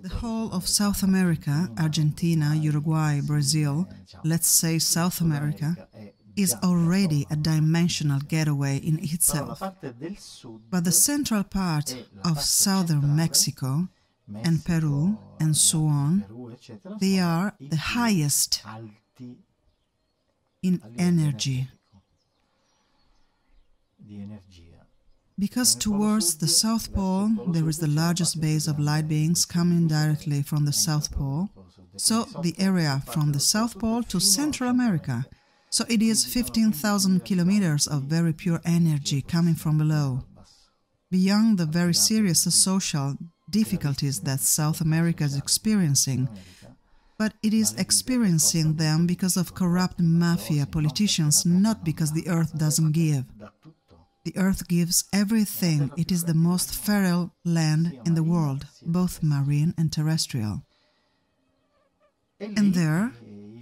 The whole of South America, Argentina, Uruguay, Brazil, let's say South America, is already a dimensional getaway in itself. But the central part of southern Mexico and Peru and so on, they are the highest in energy. Because towards the South Pole there is the largest base of light beings coming directly from the South Pole, so the area from the South Pole to Central America, so it is 15,000 kilometers of very pure energy coming from below. Beyond the very serious social difficulties that South America is experiencing, but it is experiencing them because of corrupt mafia politicians, not because the earth doesn't give. The earth gives everything. It is the most fertile land in the world, both marine and terrestrial. And there,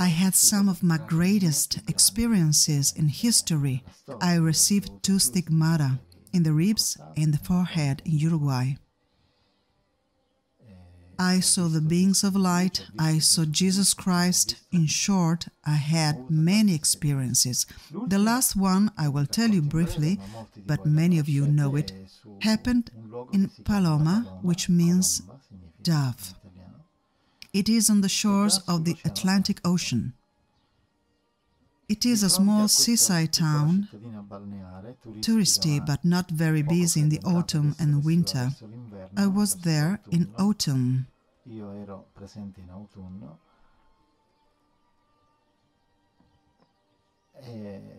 I had some of my greatest experiences in history. I received 2 stigmata, in the ribs and in the forehead in Uruguay. I saw the beings of light, I saw Jesus Christ. In short, I had many experiences. The last one, I will tell you briefly, but many of you know it, happened in Paloma, which means dove. It is on the shores of the Atlantic Ocean. It is a small seaside town, touristy but not very busy in the autumn and winter. I was there in autumn.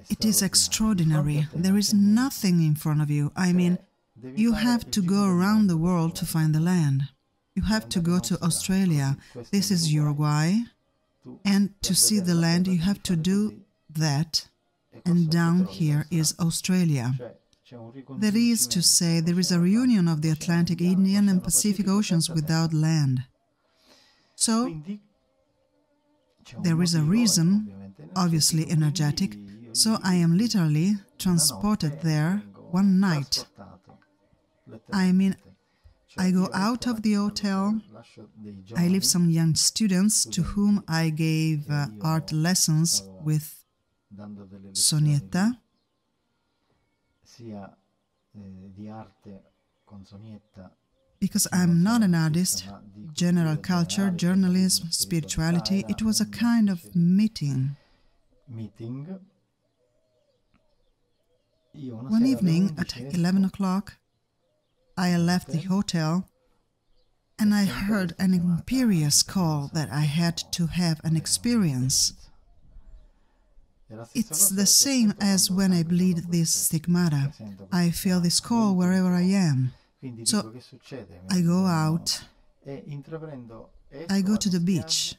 It is extraordinary. There is nothing in front of you. I mean, you have to go around the world to find the land. You have to go to Australia. This is Uruguay. And to see the land, you have to do that. And down here is Australia. That is to say, there is a reunion of the Atlantic, Indian and Pacific Oceans without land. So, there is a reason, obviously energetic, so I am literally transported there one night. I mean, I go out of the hotel, I leave some young students to whom I gave art lessons with Sonietta, because I'm not an artist, general culture, journalism, spirituality, it was a kind of meeting. One evening at 11 o'clock, I left the hotel and I heard an imperious call that I had to have an experience. It's the same as when I bleed this stigmata. I feel this call wherever I am. So I go out, I go to the beach.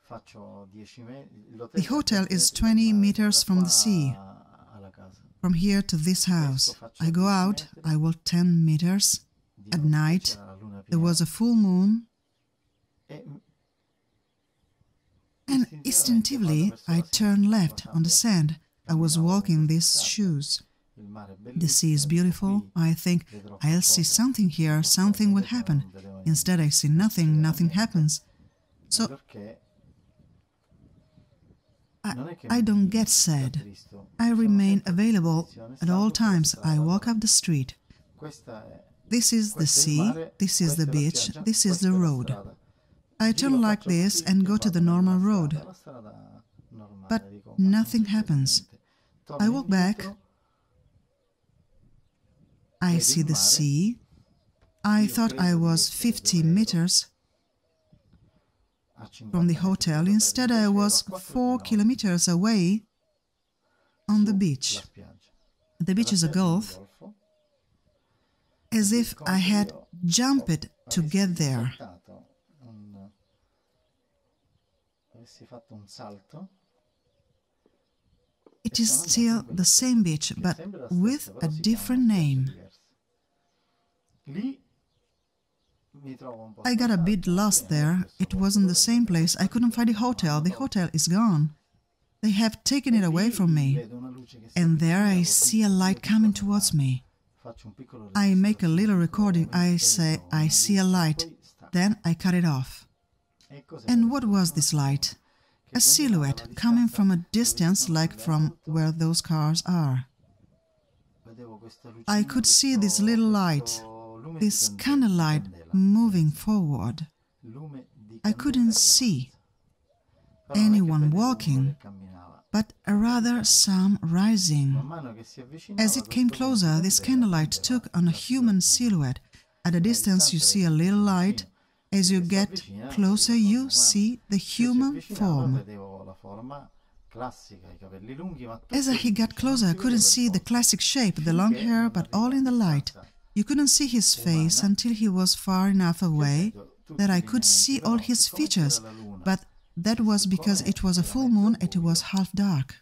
The hotel is 20 meters from the sea, from here to this house. I go out, I walk 10 meters. At night, there was a full moon, and instinctively I turned left on the sand. I was walking these shoes. The sea is beautiful. I think, I'll see something here, something will happen. Instead, I see nothing, nothing happens. So, I don't get sad. I remain available at all times. I walk up the street. This is the sea, this is the beach, this is the road. I turn like this and go to the normal road. But nothing happens. I walk back. I see the sea. I thought I was 50 meters from the hotel. Instead, I was 4 kilometers away on the beach. The beach is a gulf, as if I had jumped to get there. It is still the same beach, but with a different name. I got a bit lost there. It wasn't the same place. I couldn't find the hotel. The hotel is gone. They have taken it away from me. And there I see a light coming towards me. I make a little recording. I say, I see a light. Then I cut it off. And what was this light? A silhouette coming from a distance, like from where those cars are. I could see this little light, this candlelight moving forward. I couldn't see anyone walking, but rather some rising. As it came closer, this candlelight took on a human silhouette. At a distance you see a little light. As you get closer, you see the human form. As he got closer, I couldn't see the classic shape, the long hair, but all in the light. You couldn't see his face until he was far enough away that I could see all his features, but that was because it was a full moon and it was half dark.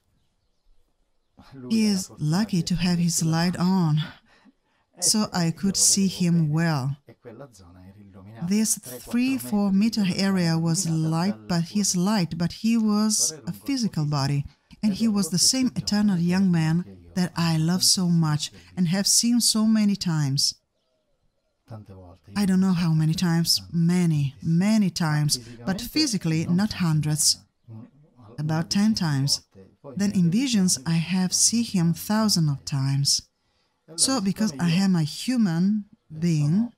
He is lucky to have his light on, so I could see him well. This 3-4 meter area was light, but he was a physical body, and he was the same eternal young man that I love so much and have seen so many times. I don't know how many times, many times, but physically not hundreds, about 10 times. Then in visions I have seen him thousands of times. So because I am a human being,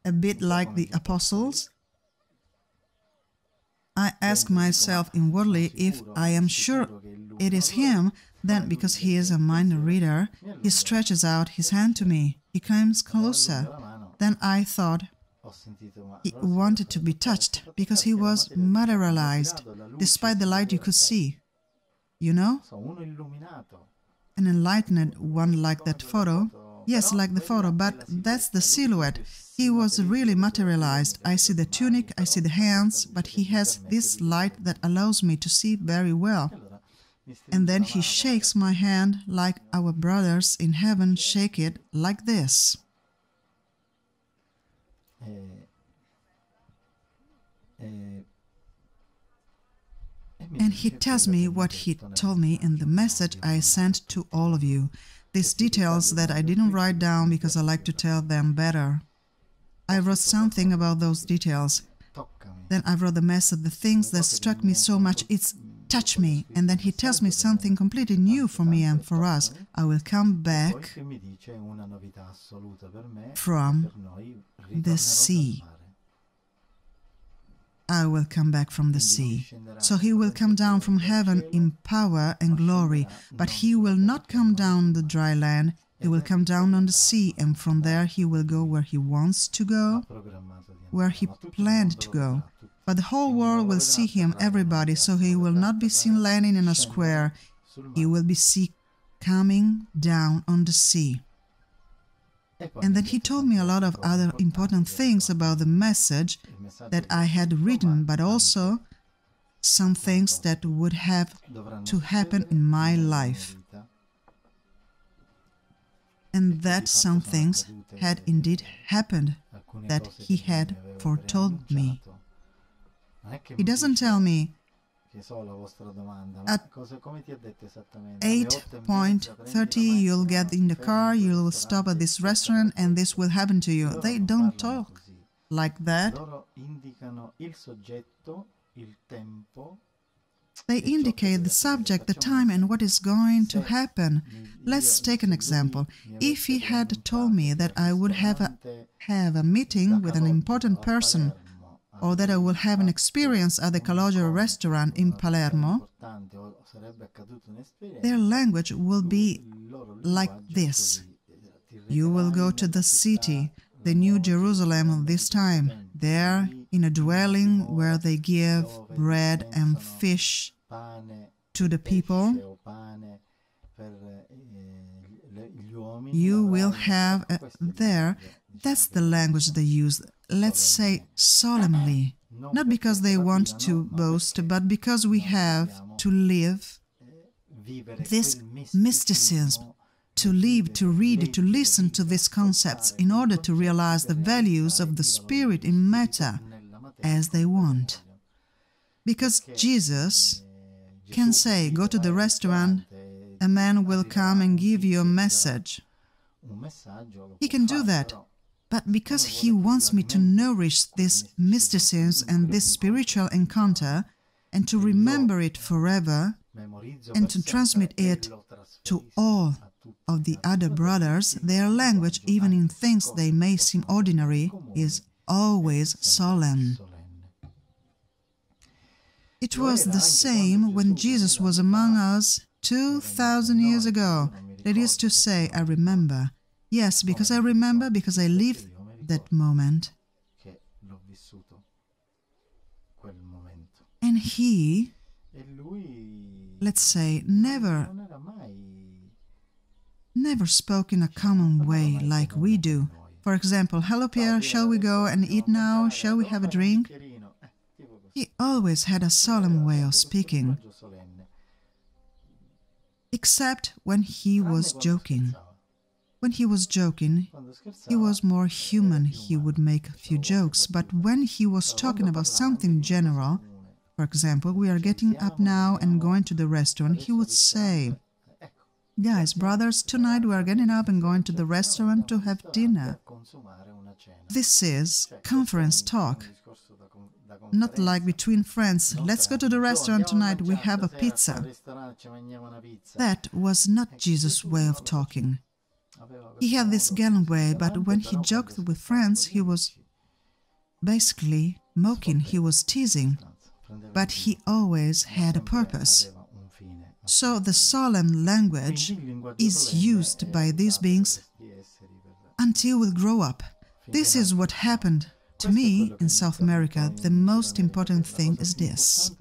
a bit like the apostles, I ask myself inwardly if I am sure it is him. Then, because he is a mind reader, he stretches out his hand to me. He comes closer. Then I thought he wanted to be touched, because he was materialized, despite the light you could see. You know? An enlightened one like that photo. Yes, like the photo, but that's the silhouette. He was really materialized. I see the tunic, I see the hands, but he has this light that allows me to see very well. And then he shakes my hand like our brothers in heaven shake it, like this. And he tells me what he told me in the message I sent to all of you. These details that I didn't write down because I like to tell them better. I wrote something about those details. Then I wrote the message, the things that struck me so much, it's touch me. And then he tells me something completely new for me and for us. I will come back from the sea. I will come back from the sea. So he will come down from heaven in power and glory, but he will not come down the dry land. He will come down on the sea, and from there he will go where he wants to go, where he planned to go. But the whole world will see him, everybody, so he will not be seen landing in a square. He will be seen coming down on the sea. And then he told me a lot of other important things about the message that I had written, but also some things that would have to happen in my life. And that some things had indeed happened, that he had foretold me. He doesn't tell me, at 8:30 you'll get in the car, you'll stop at this restaurant and this will happen to you. They don't talk like that. They indicate the subject, the time, and what is going to happen. Let's take an example. If he had told me that I would have a meeting with an important person, or that I will have an experience at the Calogero restaurant in Palermo, their language will be like this. You will go to the city, the New Jerusalem this time, there in a dwelling where they give bread and fish to the people. You will have there, that's the language they use, let's say solemnly, not because they want to boast, but because we have to live this mysticism, to live, to read, to listen to these concepts in order to realize the values of the spirit in matter as they want. Because Jesus can say, go to the restaurant, a man will come and give you a message. He can do that, But because he wants me to nourish this mysticism and this spiritual encounter, and to remember it forever, and to transmit it to all of the other brothers, their language, even in things they may seem ordinary, is always solemn. It was the same when Jesus was among us 2,000 years ago. That is to say, I remember. Yes, because I remember, because I lived that moment. And he, let's say, never spoke in a common way like we do. For example, hello Pierre, shall we go and eat now? Shall we have a drink? He always had a solemn way of speaking, except when he was joking. When he was joking, he was more human, he would make a few jokes, but when he was talking about something general, for example, we are getting up now and going to the restaurant, he would say, guys, brothers, tonight we are getting up and going to the restaurant to have dinner. This is conference talk. Not like between friends, let's go to the restaurant tonight, we have a pizza. That was not Jesus' way of talking. He had this gallant way, but when he joked with friends, he was basically mocking, he was teasing. But he always had a purpose. So the solemn language is used by these beings until we grow up. This is what happened to me in South America. The most important thing is this.